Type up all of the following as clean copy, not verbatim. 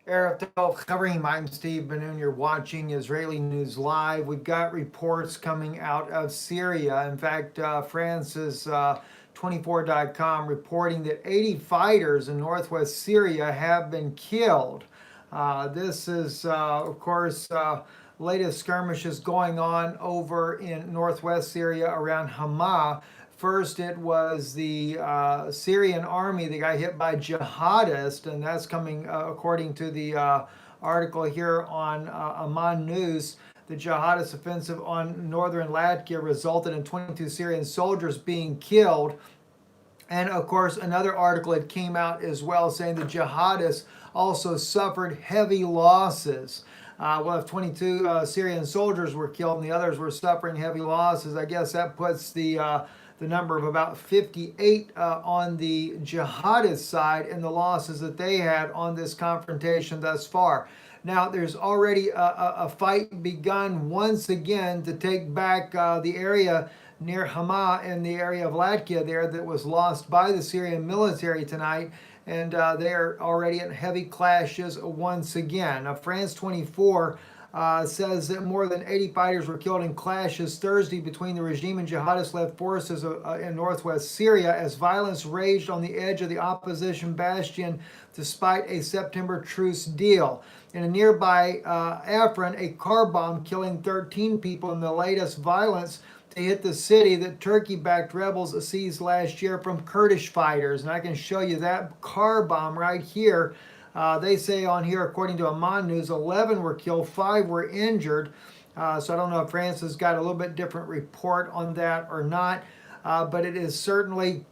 Erev Tov Chaverim, I'm Steve Ben-Nun. You're watching Israeli News Live. We've got reports coming out of Syria. In fact, France's 24.com reporting that 80 fighters in northwest Syria have been killed. This is, of course, latest skirmishes going on over in northwest Syria around Hama. First, it was the Syrian army that got hit by jihadists, and that's coming according to the article here on Amman News. The jihadist offensive on northern Latvia resulted in 22 Syrian soldiers being killed. And of course, another article that came out as well saying the jihadists also suffered heavy losses. Well, if 22 Syrian soldiers were killed and the others were suffering heavy losses, I guess that puts the number of about 58 on the jihadist side and the losses that they had on this confrontation thus far. Now, there's already a fight begun once again to take back the area near Hama in the area of Latvia there that was lost by the Syrian military tonight. And they are already in heavy clashes once again. Now, France 24 says that more than 80 fighters were killed in clashes Thursday between the regime and jihadist-led forces in northwest Syria as violence raged on the edge of the opposition bastion despite a September truce deal. In a nearby Afrin, a car bomb killing 13 people in the latest violence to hit the city that Turkey-backed rebels seized last year from Kurdish fighters. And I can show you that car bomb right here. They say on here, according to Amman News, 11 were killed, 5 were injured. So I don't know if France has got a little bit different report on that or not. But it is certainly,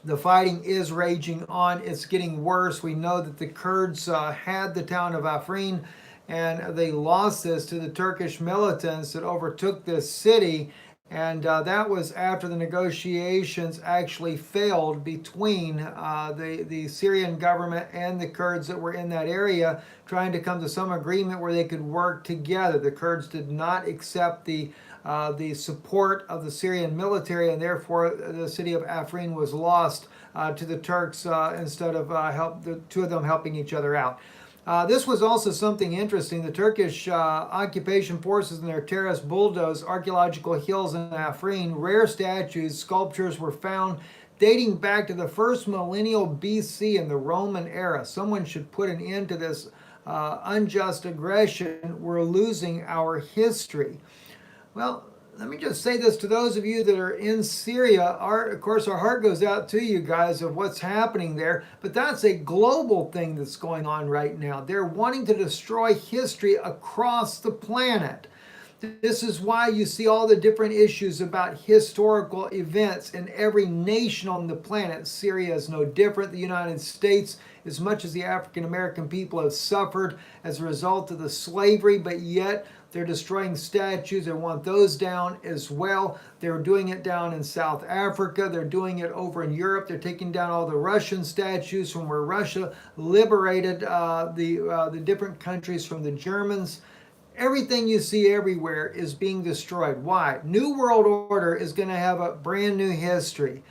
the fighting is raging on. It's getting worse. We know that the Kurds had the town of Afrin, and they lost this to the Turkish militants that overtook this city. And that was after the negotiations actually failed between the Syrian government and the Kurds that were in that area, trying to come to some agreement where they could work together. The Kurds did not accept the support of the Syrian military, and therefore the city of Afrin was lost to the Turks instead of the two of them helping each other out. This was also something interesting. The Turkish occupation forces and their terrorists bulldozed archaeological hills in Afrin. Rare statues, sculptures were found dating back to the first millennial BC in the Roman era. Someone should put an end to this unjust aggression. We're losing our history. Well, let me just say this to those of you that are in Syria. Of course, our heart goes out to you guys of what's happening there, but that's a global thing that's going on right now. They're wanting to destroy history across the planet. This is why you see all the different issues about historical events in every nation on the planet. Syria is no different. The United States, as much as the African American people have suffered as a result of the slavery, but yet they're destroying statues. They want those down as well. They're doing it down in South Africa. They're doing it over in Europe. They're taking down all the Russian statues from where Russia liberated the different countries from the Germans. Everything you see everywhere is being destroyed. Why? New World Order is going to have a brand new history.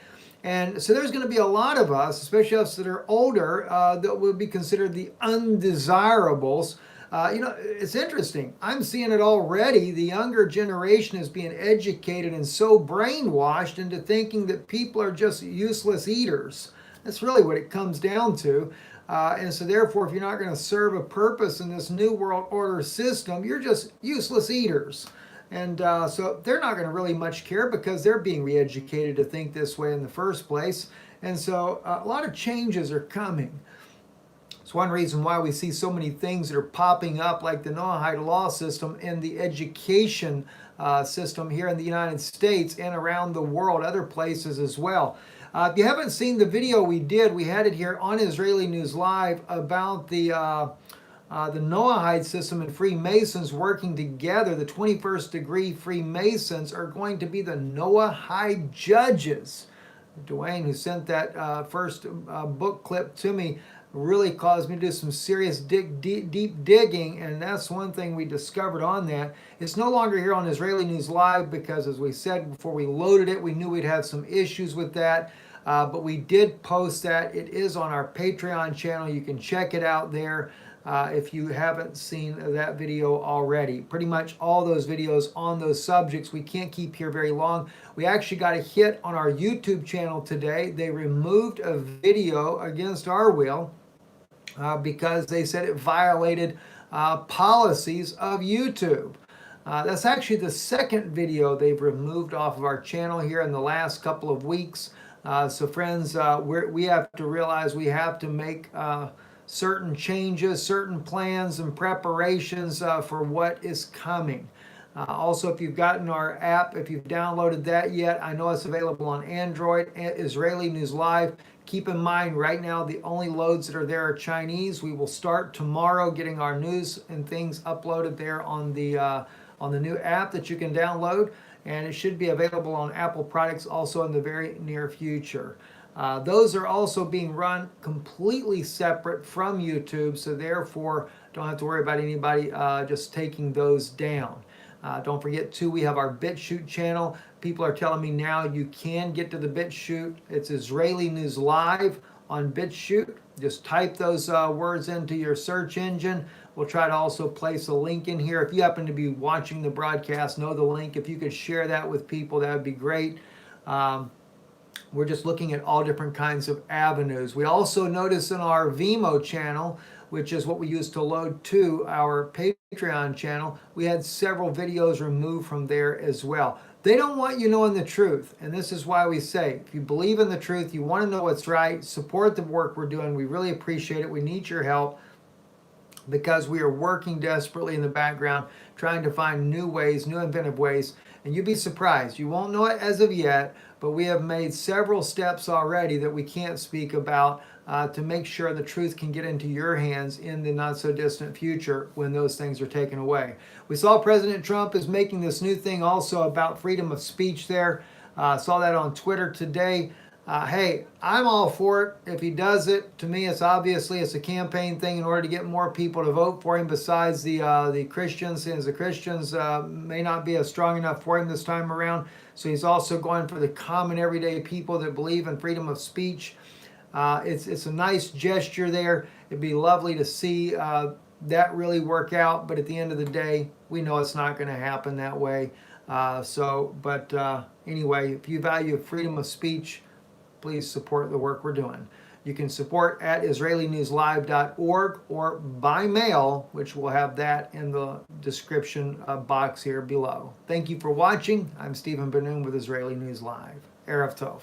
And so there's going to be a lot of us, especially us that are older, that will be considered the undesirables. It's interesting. I'm seeing it already. The younger generation is being educated and so brainwashed into thinking that people are just useless eaters. That's really what it comes down to. And so therefore, if you're not going to serve a purpose in this new world order system, you're just useless eaters. And so they're not going to really much care because they're being re-educated to think this way in the first place. And so a lot of changes are coming. It's one reason why we see so many things that are popping up, like the Noahide law system and the education system here in the United States and around the world, other places as well. If you haven't seen the video we did, we had it here on Israeli News Live about the Noahide system and Freemasons working together. The 21st degree Freemasons are going to be the Noahide judges. Dwayne, who sent that first book clip to me, really caused me to do some serious deep digging, and that's one thing we discovered on that. It's no longer here on Israeli News Live because, as we said before we loaded it, we knew we'd have some issues with that, but we did post that. It is on our Patreon channel. You can check it out there. if you haven't seen that video already. Pretty much all those videos on those subjects. We can't keep here very long. We actually got a hit on our YouTube channel today. They removed a video against our will because they said it violated policies of YouTube. That's actually the second video they've removed off of our channel here in the last couple of weeks. So friends, we have to realize we have to make certain changes, certain plans and preparations for what is coming. Also, if you've gotten our app, if you've downloaded that yet, I know it's available on Android, Israeli News Live. Keep in mind, right now, the only loads that are there are Chinese. We will start tomorrow getting our news and things uploaded there on the new app that you can download, and it should be available on Apple products also in the very near future. Those are also being run completely separate from YouTube, so therefore don't have to worry about anybody just taking those down. Don't forget too, we have our BitChute channel. People are telling me now you can get to the BitChute. It's Israeli News Live on BitChute. Just type those words into your search engine. We'll try to also place a link in here. If you happen to be watching the broadcast, know the link. If you could share that with people, that would be great. We're just looking at all different kinds of avenues. We also notice in our Vimeo channel, which is what we use to load to our Patreon channel, we had several videos removed from there as well. They don't want you knowing the truth, and this is why we say, if you believe in the truth, you want to know what's right, support the work we're doing. We really appreciate it. We need your help because we are working desperately in the background, trying to find new ways, new inventive ways, and you'd be surprised. You won't know it as of yet, but we have made several steps already that we can't speak about to make sure the truth can get into your hands in the not so distant future when those things are taken away. We saw President Trump is making this new thing also about freedom of speech there. Saw that on Twitter today. Hey, I'm all for it. If he does it, to me, it's a campaign thing in order to get more people to vote for him besides the Christians, since the Christians may not be as strong enough for him this time around. So he's also going for the common everyday people that believe in freedom of speech. It's a nice gesture there. It'd be lovely to see that really work out. But at the end of the day, we know it's not going to happen that way. Anyway, if you value freedom of speech, please support the work we're doing. You can support at IsraeliNewsLive.org or by mail, which we'll have that in the description box here below. Thank you for watching. I'm Stephen Ben-Nun with Israeli News Live. Erev Tov.